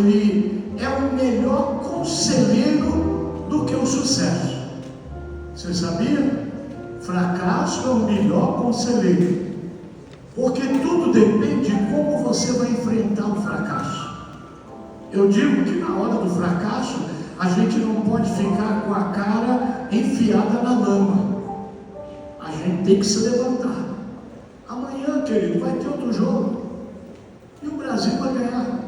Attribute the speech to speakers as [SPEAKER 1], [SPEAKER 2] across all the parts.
[SPEAKER 1] ele é o melhor conselheiro do que o sucesso. Você sabia? Fracasso é o melhor conselheiro, porque tudo depende de como você vai enfrentar o fracasso. Eu digo que na hora do fracasso, a gente não pode ficar com a cara enfiada na lama. A gente tem que se levantar. Amanhã, querido, vai ter outro jogo e o Brasil vai ganhar.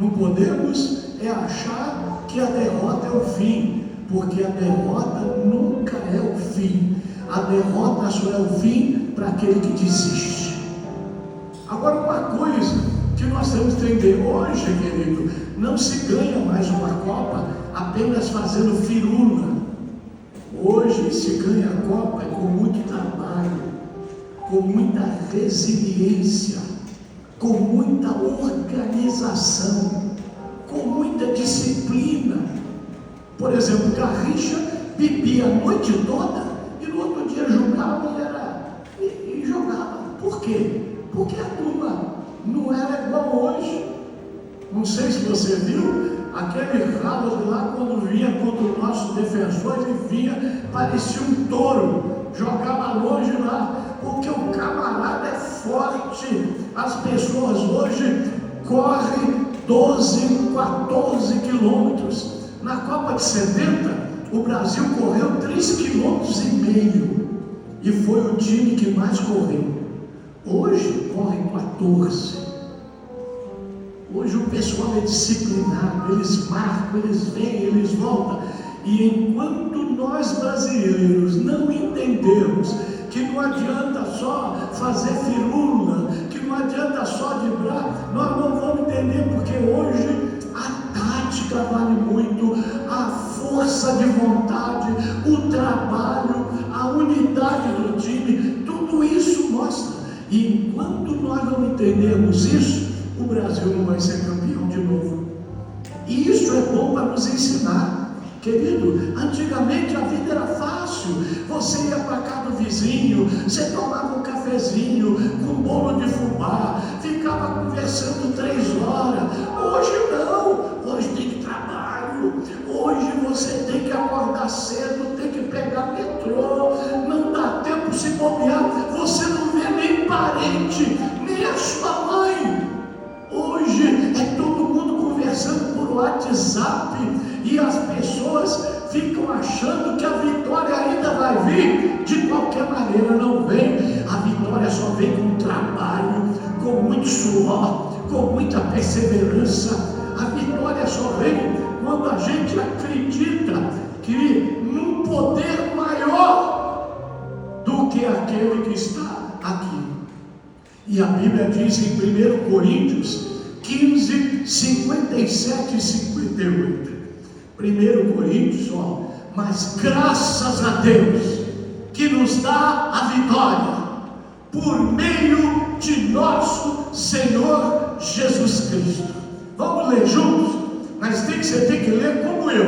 [SPEAKER 1] Não podemos achar que a derrota é o fim, porque a derrota nunca é o fim. A derrota só é o fim para aquele que desiste. Agora, uma coisa que nós temos que entender hoje, querido, não se ganha mais uma Copa apenas fazendo firula. Hoje se ganha a Copa com muito trabalho, com muita resiliência, com muita organização, com muita disciplina. Por exemplo, Garrincha bebia a noite toda e no outro dia jogava e jogava. Por quê? Porque a turma não era igual hoje. Não sei se você viu aquele Ramos lá, quando vinha contra o nosso defensor, ele vinha, parecia um touro, jogava longe lá, porque o camarada é forte. As pessoas hoje correm 12, 14 quilômetros. Na Copa de 70, o Brasil correu 3,5 km e foi o time que mais correu. Hoje corre 14. Hoje o pessoal é disciplinado, eles marcam, eles vêm, eles voltam. E enquanto nós brasileiros não entendermos que não adianta só fazer firula, que não adianta só vibrar, nós não vamos entender, porque hoje a tática vale muito, a força de vontade, o trabalho, a unidade do time, tudo isso mostra. E enquanto nós não entendermos isso, o Brasil não vai ser campeão de novo. E isso é bom para nos ensinar. Querido, antigamente a vida era fácil. Você ia para casa do vizinho, você tomava um cafezinho com bolo de fubá, ficava conversando 3 horas. Hoje não, hoje tem trabalho, hoje você tem que acordar cedo, tem que pegar metrô, não dá tempo de se bobear, você não vê nem parente, nem a sua mãe. Hoje é todo mundo conversando por WhatsApp e as pessoas ficam achando que a vitória ainda vai vir de qualquer maneira. Não vem. A vitória só vem com trabalho, com muito suor, com muita perseverança. A vitória só vem quando a gente acredita que num poder maior do que aquele que está aqui. E a Bíblia diz em 1 Coríntios 15, 57 e 58. 1 Coríntios, mas graças a Deus que nos dá a vitória por meio de nosso Senhor Jesus Cristo. Vamos ler juntos? Mas você tem que ler como eu.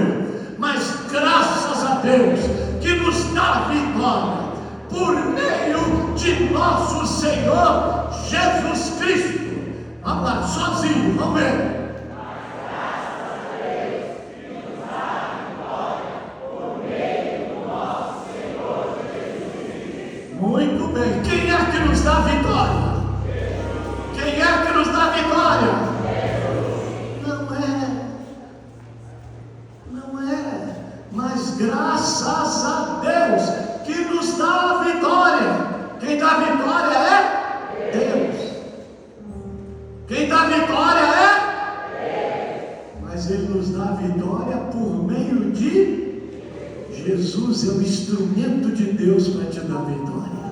[SPEAKER 1] Mas graças a Deus que nos dá a vitória por meio de nosso Senhor Jesus Cristo. Vamos lá, sozinho, vamos ver. Muito bem. Quem é que nos dá a vitória? Quem é que nos dá a vitória? Não é. Mas graças a Deus que nos dá a vitória. Quem dá a vitória é Deus. Quem dá a vitória é Deus. Mas Ele nos dá a vitória por meio de Jesus. É o instrumento de Deus para te dar a vitória.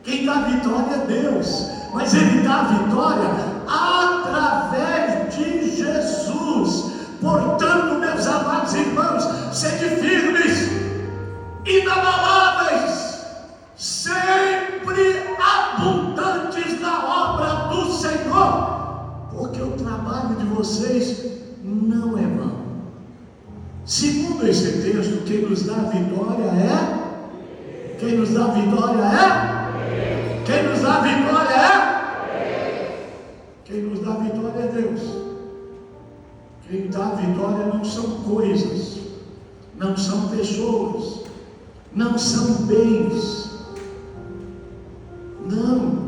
[SPEAKER 1] Quem dá a vitória é Deus, mas Ele dá a vitória através de Jesus. Portanto, meus amados irmãos, sede firmes, inabaláveis, sempre abundantes na obra do Senhor, porque o trabalho de vocês não é vão. Segundo esse texto, quem nos dá a vitória é? Quem nos dá a vitória é? Quem nos dá a vitória é? Quem nos dá a vitória é Deus. Quem dá vitória não são coisas, não são pessoas, não são bens. Não.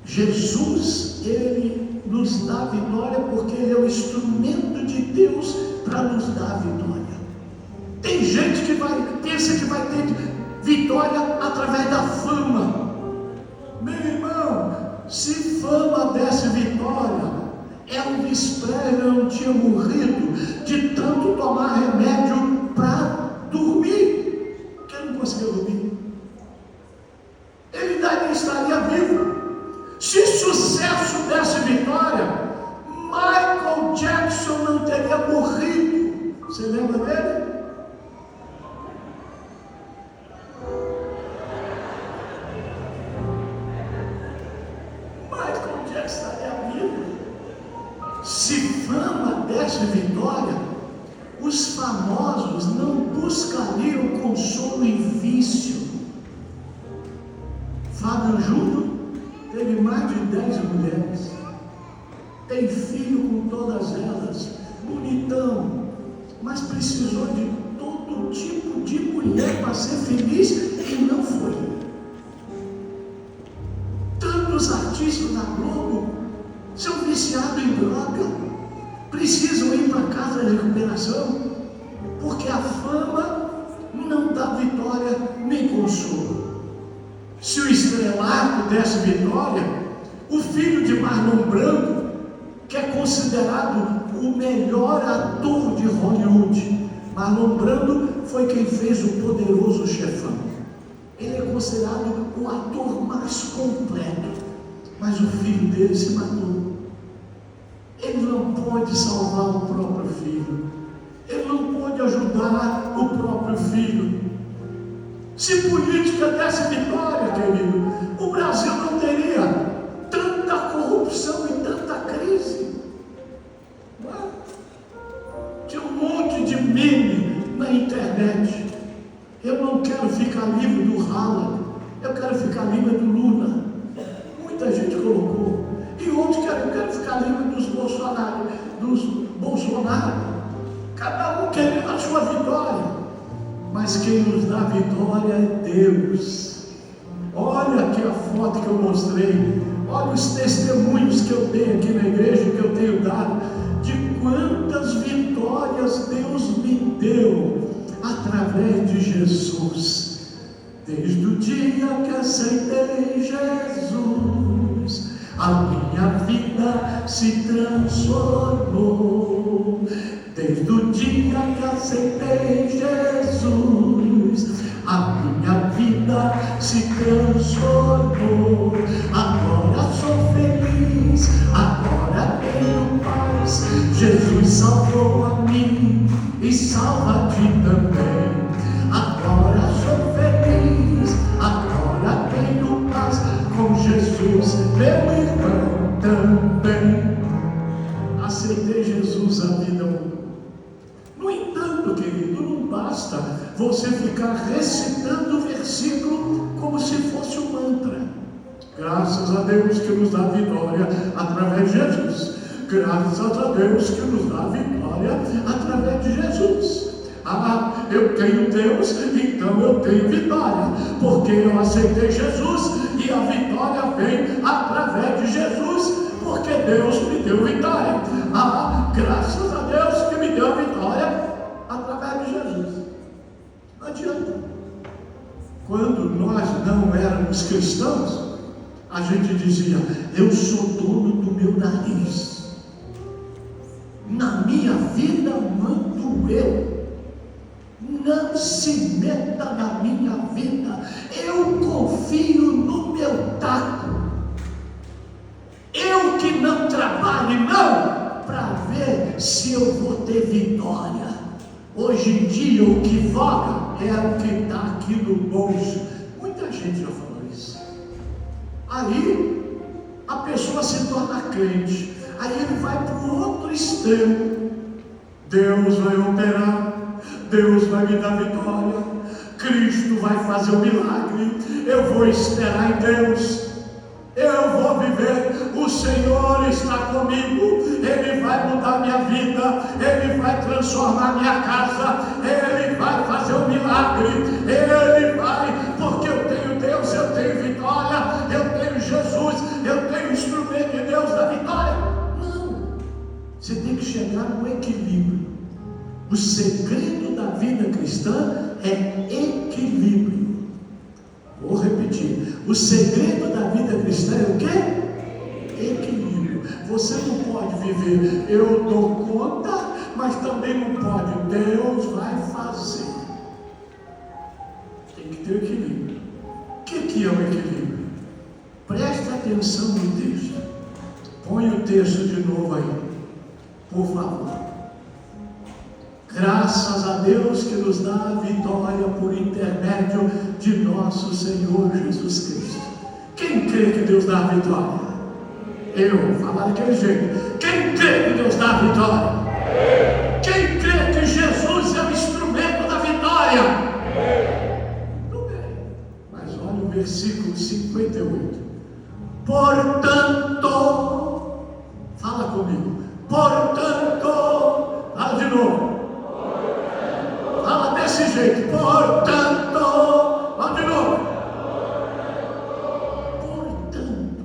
[SPEAKER 1] Jesus, Ele nos dá vitória porque Ele é o instrumento de Deus para nos dar vitória. Tem gente que pensa que vai ter vitória através da fama. Meu irmão, se fama desse vitória, Elvis Presley não tinha morrido de tanto tomar remédio para dormir, porque ele não conseguia dormir. Ele ainda estaria vivo. Se sucesso desse vitória, Michael Jackson não teria morrido. Você lembra dele? Michael Jackson estaria vivo. Se fama desse vitória, os famosos não buscariam consolo em vício. Fábio Júnior teve mais de 10 mulheres, tem filho com todas elas, bonitão, mas precisou de todo tipo de mulher para ser feliz e não foi. Tantos artistas da Globo são viciados em droga, precisam ir para casa de recuperação, porque a fama não dá vitória nem consolo. Se o estrelato desse vitória, o filho de Marlon Brando, que é considerado o melhor ator de Hollywood, Marlon Brando foi quem fez o Poderoso Chefão. Ele é considerado o ator mais completo, mas o filho dele se matou. Ele não pode salvar o próprio filho, ele não pode ajudar o próprio filho. Se política desse vitória, querido, o Brasil não teria tanta corrupção e tanta crise. Não é? Tinha um monte de meme na internet. Eu não quero ficar livre do Haaland, eu quero ficar livre do Lula. Muita gente colocou. E outros eu quero ficar livre dos Bolsonaro. Cada um querendo a sua vitória. Mas quem nos dá vitória é Deus. Olha aqui a foto que eu mostrei. Olha os testemunhos que eu tenho aqui na igreja, que eu tenho dado, de quantas vitórias Deus me deu através de Jesus. Desde o dia que aceitei Jesus, a minha vida se transformou. Desde o dia que aceitei Jesus, a minha vida se transformou. Agora sou feliz, agora tenho paz. Jesus salvou a mim e salva a ti também. Agora sou feliz, agora tenho paz. Com Jesus, meu irmão, também. Aceitei Jesus, a vida mudou. No entanto, querido, não basta você ficar recitando o versículo como se fosse um mantra. Graças a Deus que nos dá vitória através de Jesus. Graças a Deus que nos dá vitória através de Jesus. Ah, eu tenho Deus, então eu tenho vitória, porque eu aceitei Jesus e a vitória vem através de Jesus, porque Deus me deu vitória. Ah, graças a Deus que me deu vitória através de Jesus. Não adianta. Quando nós não éramos cristãos, a gente dizia: eu sou dono do meu nariz, na minha vida mando eu, não se meta na minha vida, eu confio no meu taco, eu que não trabalho não, para ver se eu vou ter vitória. Hoje em dia o que voga é o que está aqui no bolso. Muita gente já falou isso. Aí a pessoa se torna crente, aí ele vai para o outro extremo. Deus vai operar, Deus vai me dar vitória, Cristo vai fazer um milagre, eu vou esperar em Deus, eu vou viver, o Senhor está comigo, Ele vai mudar minha vida, Ele vai transformar minha casa, Ele vai fazer um milagre, Ele vai, porque eu tenho Deus, eu tenho vitória, eu tenho Jesus, eu tenho o instrumento de Deus da vitória. Não, você tem que chegar no equilíbrio. O segredo da vida cristã é equilíbrio. Vou repetir, o segredo da vida cristã é o quê? Equilíbrio. Você não pode viver, eu dou conta, mas também não pode, Deus vai fazer. Tem que ter equilíbrio. O que é o equilíbrio? Preste atenção no texto. Põe o texto de novo aí, por favor. Graças a Deus que nos dá a vitória por intermédio de nosso Senhor Jesus Cristo. Quem crê que Deus dá a vitória? Eu, falar daquele jeito. Quem crê que Deus dá a vitória? Quem crê que Jesus é o instrumento da vitória? Tudo bem. Mas olha o versículo 58. Portanto, fala comigo. Portanto, fala de novo. Fala desse jeito, portanto, vamos de novo. Portanto,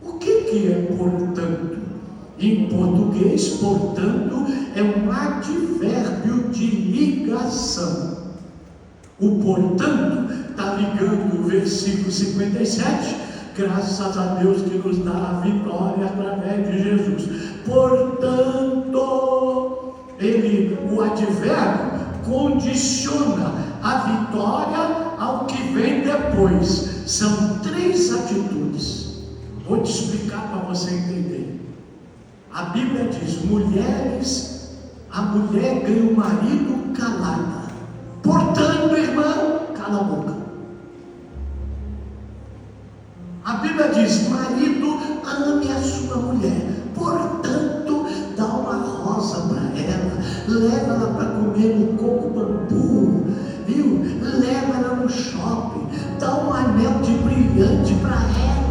[SPEAKER 1] o que é portanto? Em português, portanto, é um advérbio de ligação. O portanto está ligando o versículo 57, graças a Deus que nos dá a vitória através de Jesus. Portanto, o advérbio condiciona a vitória ao que vem depois. São 3 atitudes. Vou te explicar para você entender. A Bíblia diz: a mulher ganha o marido calada. Portanto, irmã, cala a boca. A Bíblia diz: marido, ame a sua mulher. Portanto, dá uma rosa para ela, leva ela para comer no coco bambu, viu? Leva ela no shopping, dá um anel de brilhante para ela.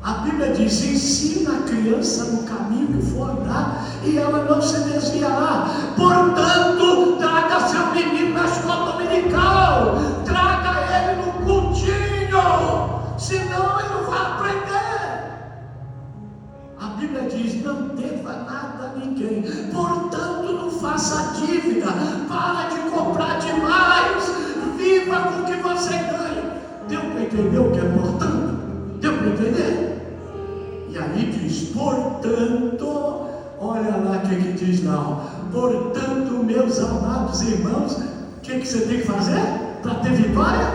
[SPEAKER 1] A Bíblia diz: ensina a criança no caminho que for andar e ela não se desviará. Portanto, traga seu menino na escola dominical, traga ele no cultinho, senão ele não vai aprender. A Bíblia diz: não deva nada a ninguém, portanto não faça dívida, para de comprar demais, viva com o que você ganha. Deu para entender o que é portanto? Deu para entender? E aí diz: portanto, olha lá o que diz lá, portanto, meus amados irmãos, o que você tem que fazer para ter vitória?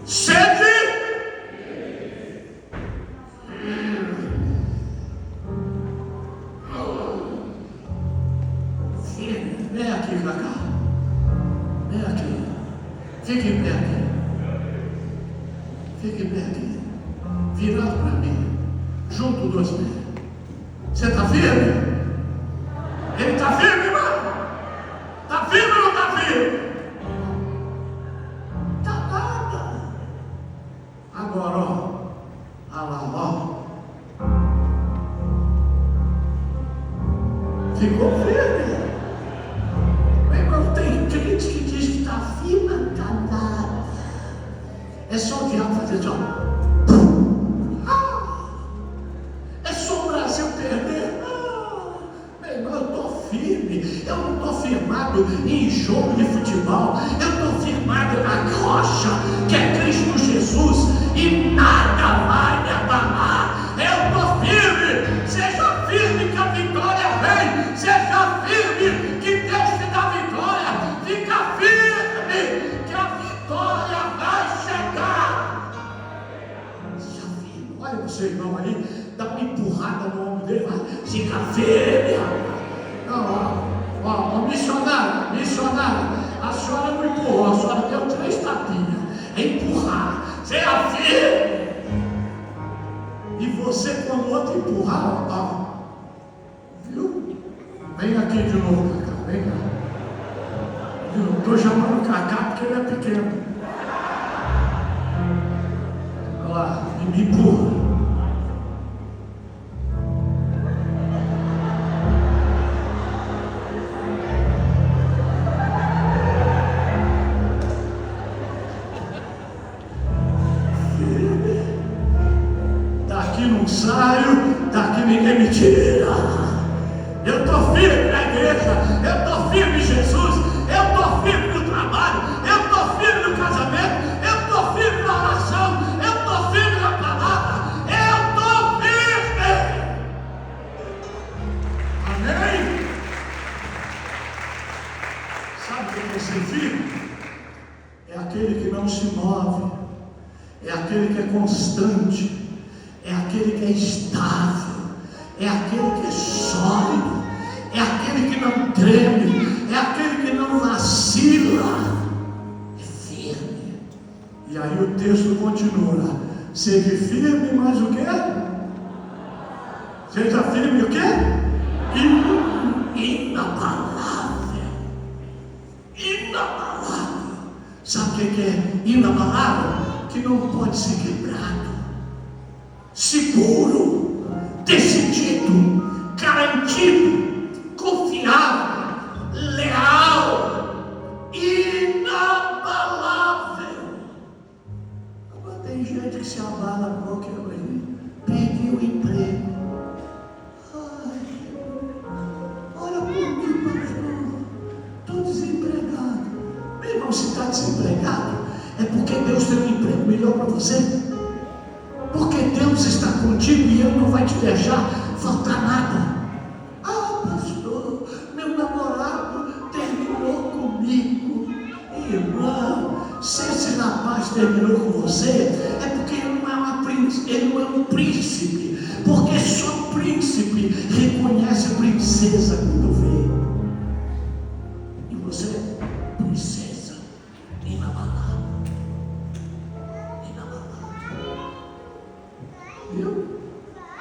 [SPEAKER 1] Sede. Vem aqui, Cacá. Vem aqui. Fique em pé aqui. Fique em pé aqui. Virado para mim. Junto 2 pés. Você está firme? Ele está firme, irmão? Está firme ou não está firme? Está nada. Agora, ó. Olha lá, ó. Ficou firme. Tem crente que diz que está firme, não está nada. É só o diabo fazer assim, ó. É só o Brasil perder. Meu irmão, eu estou firme. Eu não estou firmado em jogo de futebol. Eu estou firmado na rocha, que é Cristo Jesus, e nada vai me abalar. Eu estou firme. Seja firme que a vitória vem. Seja firme que Deus te dá vitória. Fica firme que a vitória vai chegar. Seja firme. Olha para o seu irmão aí, dá uma empurrada no ombro dele, vai. Fica firme. Não, ó, missionária, a senhora não empurrou, a senhora deu 3 tapinhas. É empurrar. Seja firme. E você, quando o outro empurrar, ó, viu? Vem aqui de novo, Cacá, vem cá. Eu estou chamando o Cacá porque ele é pequeno. Olha lá, me empurra. daqui não saio, daqui ninguém me tira. Eu estou firme na igreja, eu estou firme em Jesus, eu estou firme no trabalho, eu estou firme no casamento, eu estou firme na oração, eu estou firme na palavra, eu estou firme. Amém? Sabe o que é ser firme? É aquele que não se move, é aquele que é constante, é aquele que é estável, é aquele que é sólido, é aquele que não treme, é aquele que não vacila, é firme. E aí o texto continua: seja firme, mas o quê? Seja firme o quê? Inabalável. Inabalável. Sabe o que é inabalável? Que não pode ser quebrado. Seguro, decidido, garantido, confiável, leal, inabalável. Agora tem gente que se abala a qualquer coisa. Perdeu o emprego. Ai, olha por mim, pastor. Estou desempregado. Meu irmão, se está desempregado, é porque Deus tem um emprego melhor para você. Porque Deus está contigo e Ele não vai te deixar faltar nada. Ah, pastor, meu namorado terminou comigo. Irmão, se esse rapaz terminou com você, é porque ele não é um príncipe. Porque só príncipe reconhece princesa quando vê. E você, princesa, inabalável.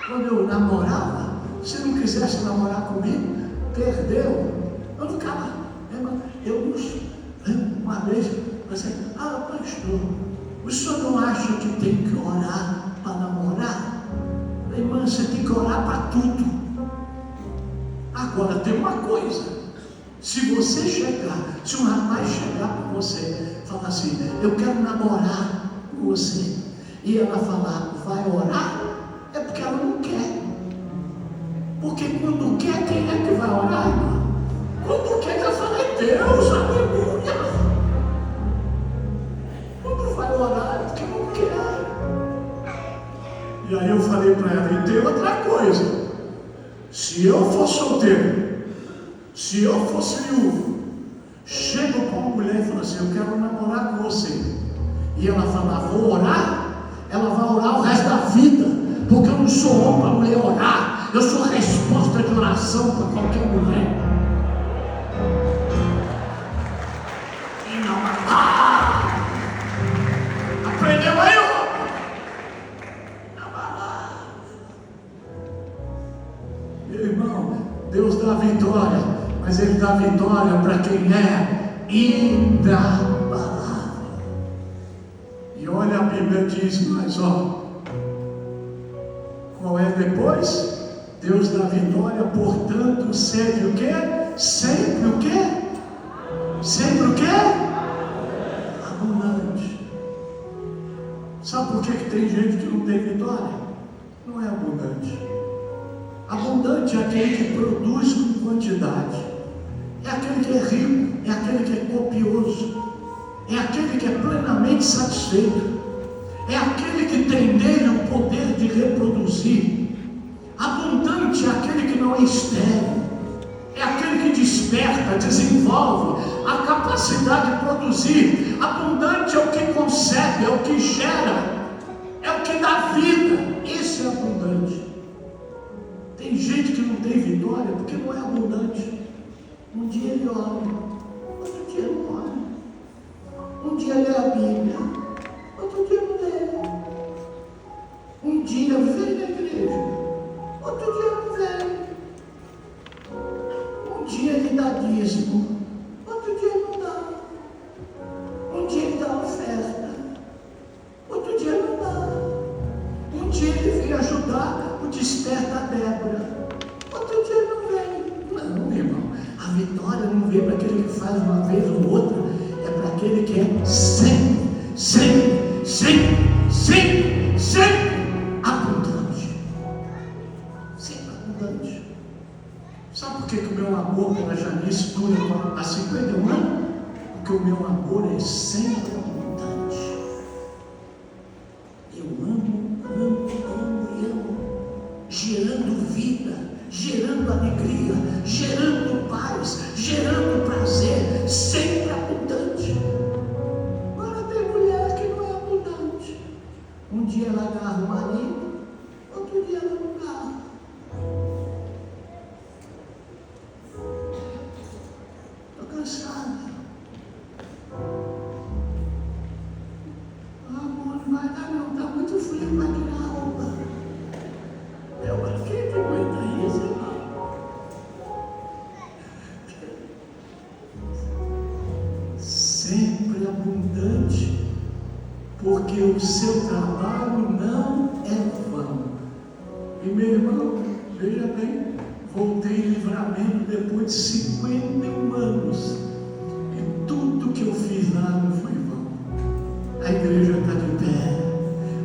[SPEAKER 1] Quando eu namorava, se não quisesse namorar comigo, perdeu. Eu ficava. Uma vez, você, pastor, o senhor não acha que tem que orar para namorar? Irmã, você tem que orar para tudo. Agora tem uma coisa: se você chegar, se um rapaz chegar para você e falar assim, eu quero namorar com você, e ela falar, vai orar? É porque ela não quer. Porque quando quer, quem é que vai orar? Quando quer, ela fala, é Deus, aleluia. Quando vai orar, é porque não quer. E aí eu falei para ela, e tem outra coisa: se eu for solteiro, se eu fosse viúvo, chego para uma mulher e falo assim, eu quero namorar com você, e ela falar, vou orar, ela vai orar o resto da vida. Porque eu não sou homem para mulher orar. Eu sou resposta de oração para qualquer mulher. Inabalável. Aprendeu aí, ó? Inabalável. Meu irmão, Deus dá vitória, mas Ele dá vitória para quem é inabalável. E olha, a Bíblia diz mais, ó. Qual é depois? Deus dá vitória, portanto, sempre o quê? Sempre o quê? Sempre o quê? Abundante. Sabe por que tem gente que não tem vitória? Não é abundante. Abundante é aquele que produz com quantidade. É aquele que é rico, é aquele que é copioso, é aquele que é plenamente satisfeito. É aquele que tem nele o poder de reproduzir. Abundante é aquele que não é estéril. É aquele que desperta, desenvolve a capacidade de produzir. Abundante é o que concebe, é o que gera, é o que dá vida. Esse é abundante. Tem gente que não tem vitória porque não é abundante. Um dia ele ora, outro dia não ora. Um dia lê a Bíblia, outro dia não lê. Um dia vem na igreja, outro dia não vem. Um dia ele dá dízimo, outro dia não dá. Um dia ele dá oferta, outro dia não dá. Um dia ele vem ajudar o desperta a Débora, outro dia não vem. Não, meu irmão, a vitória não vem para aquele que faz uma vez ou outra, é para aquele que é sempre abundante. abundante. Sabe por que o meu amor pela Janice dura há 51 anos? Porque o meu amor é sempre abundante. Eu amo, gerando vida, gerando alegria, gerando paz, gerando prazer, sempre abundante. Agora tem mulher que não é abundante. Um dia ela agarra o marido, outro dia ela não agarra. Estou cansada. Amor, não vai dar não, está muito frio para tirar a roupa. Quem que aguenta isso, irmão? Sempre abundante, porque o seu trabalho não é vão. E meu irmão, veja bem, voltei em Livramento depois de 51 anos. E tudo que eu fiz lá não foi vão. A igreja está de pé,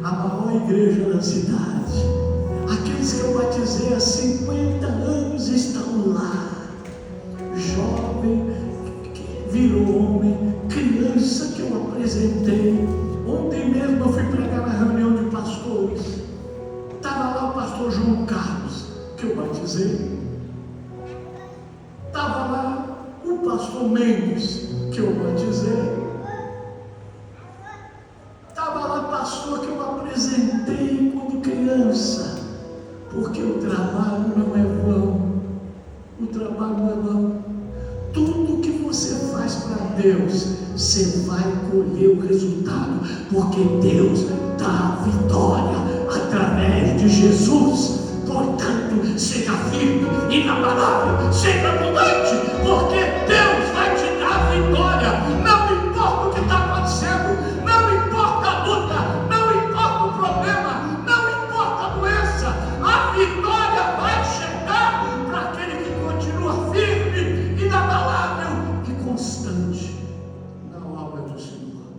[SPEAKER 1] a maior igreja da cidade. Aqueles que eu batizei há 50 anos estão lá. Jovem que virou homem, criança que eu apresentei. Ontem mesmo eu fui pregar na reunião de pastores. Estava lá o pastor João Carlos, que eu batizei. Estava lá o pastor Mendes, que eu batizei. Estava lá pastor que eu apresentei quando criança. Porque o trabalho não é vão. O trabalho não é vão. Tudo que você faz para Deus, você vai colher o resultado, porque Deus dá a vitória através de Jesus. Portanto, seja firme, inabalável, seja abundante, porque Deus vai te dar a vitória. Não importa o que está acontecendo, não importa a luta, não importa o problema, não importa a doença, a vitória vai chegar para aquele que continua firme, inabalável e constante na obra do Senhor.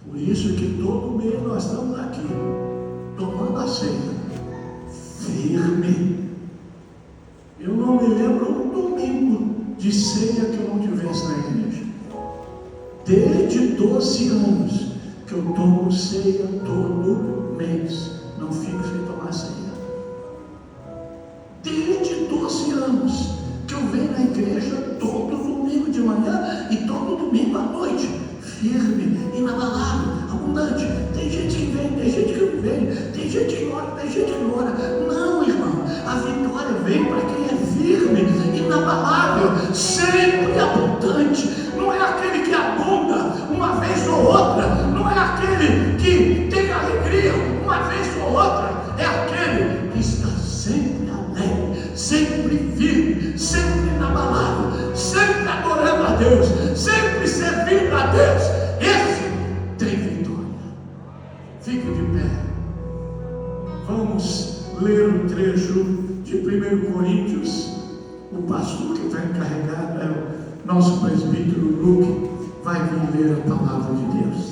[SPEAKER 1] Por isso que todo mês nós estamos aqui, tomando a ceia, firme. Eu não me lembro um domingo de ceia que eu não tivesse na igreja. Desde 12 anos que eu tomo ceia todo mês. Não fico sem tomar ceia. Desde 12 anos que eu venho na igreja todo domingo de manhã e todo domingo à noite. Firme, inabalável, abundante. Tem gente que vem, tem gente que não vem, tem gente que ora, tem gente que não ora. Não, irmão, a vitória vem para quem é firme, inabalável, sempre abundante. Não é aquele que abunda uma vez ou outra, não é aquele que tem alegria uma vez ou outra, é aquele que está sempre alegre, sempre firme, sempre inabalável, sempre adorando a Deus, sempre servindo a Deus. Esse tem vitória. Fique de pé. Vamos ler um trecho de 1 Coríntios. O pastor que está encarregado é o nosso presbítero Luke, vai vir ler a palavra de Deus.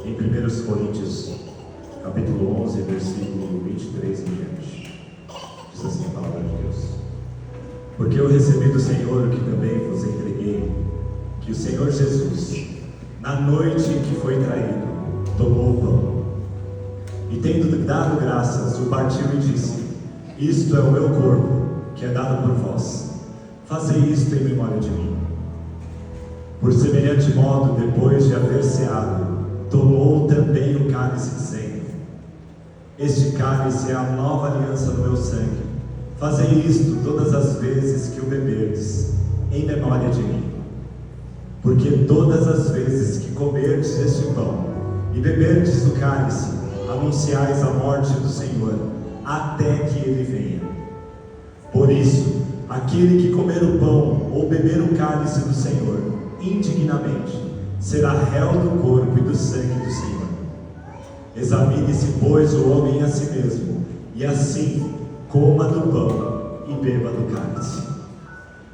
[SPEAKER 2] Em 1 Coríntios, capítulo 11, versículo 23 em diante, diz assim a palavra de Deus: Porque eu recebi do Senhor o que também vos entreguei, que o Senhor Jesus, na noite em que foi traído, tomou o pão, e tendo dado graças, o partiu e disse: Isto é o meu corpo, que é dado por vós, fazei isto em memória de mim. Por semelhante modo, depois de haver ceado, tomou também o cálice, dizendo: Este cálice é a nova aliança no meu sangue. Fazei isto todas as vezes que o beberdes, em memória de mim. Porque todas as vezes que comerdes este pão e beberdes do cálice, anunciais a morte do Senhor, até que ele venha. Por isso, aquele que comer o pão ou beber o cálice do Senhor indignamente, será réu do corpo e do sangue do Senhor. Examine-se, pois, o homem a si mesmo, e assim coma do pão e beba do cálice.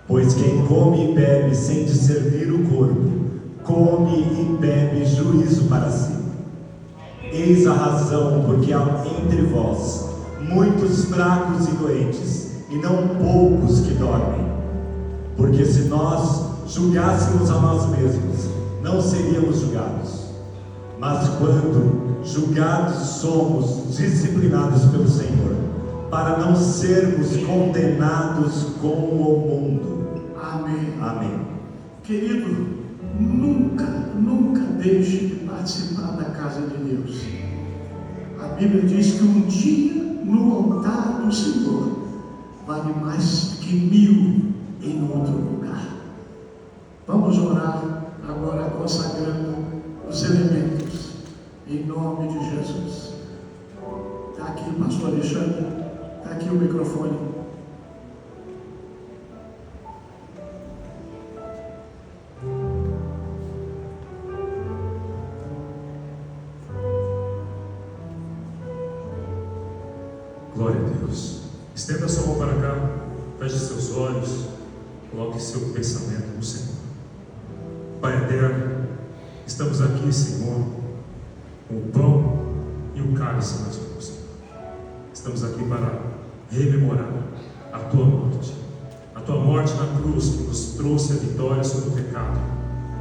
[SPEAKER 2] Pois quem come e bebe sem discernir o corpo, come e bebe juízo para si. Eis a razão porque há entre vós muitos fracos e doentes, e não poucos que dormem. Porque se nós julgássemos a nós mesmos, não seríamos julgados. Mas quando julgados, somos disciplinados pelo Senhor, para não sermos condenados com o mundo.
[SPEAKER 1] Amém.
[SPEAKER 2] Amém.
[SPEAKER 1] Querido, nunca deixe de participar da casa de Deus. A Bíblia diz que um dia no altar do Senhor vale mais que 1000 em outro lugar. Vamos orar agora, consagrando os elementos, em nome de Jesus. Está aqui, pastor Alexandre, está aqui o microfone.
[SPEAKER 3] Glória a Deus. Estenda sua mão para cá, feche seus olhos, coloque seu pensamento no Senhor. Pai eterno, estamos aqui, Senhor, com o pão e o cálice nas mãos, Senhor. Estamos aqui para rememorar a tua morte na cruz que nos trouxe a vitória sobre o pecado,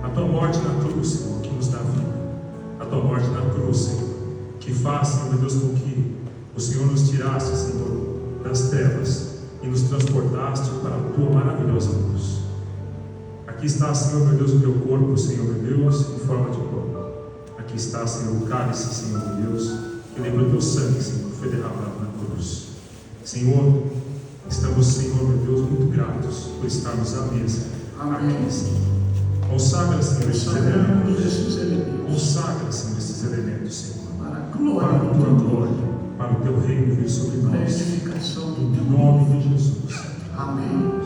[SPEAKER 3] a tua morte na cruz, Senhor, que nos dá vida, a tua morte na cruz, Senhor, que faz, Senhor meu Deus, com que o Senhor nos tirasse, Senhor, das trevas e nos transportaste para a tua maravilhosa luz. Aqui está, Senhor meu Deus, o teu corpo, Senhor meu Deus, em forma de pão. Aqui está, Senhor, o cálice, Senhor meu Deus, que lembra o teu sangue, Senhor, que foi derramado na cruz. Senhor, estamos, Senhor meu Deus, muito gratos por estarmos à mesa.
[SPEAKER 1] Amém.
[SPEAKER 3] Aqui, Senhor. Consagra, Senhor, esses
[SPEAKER 1] Consagramos
[SPEAKER 3] elementos. Consagra, Senhor, esses elementos, Senhor.
[SPEAKER 1] Para a
[SPEAKER 3] Para
[SPEAKER 1] glória
[SPEAKER 3] a tua glória, para o teu reino vir sobre
[SPEAKER 1] da
[SPEAKER 3] nós.
[SPEAKER 1] edificação do
[SPEAKER 3] Em nome de Jesus.
[SPEAKER 1] Amém.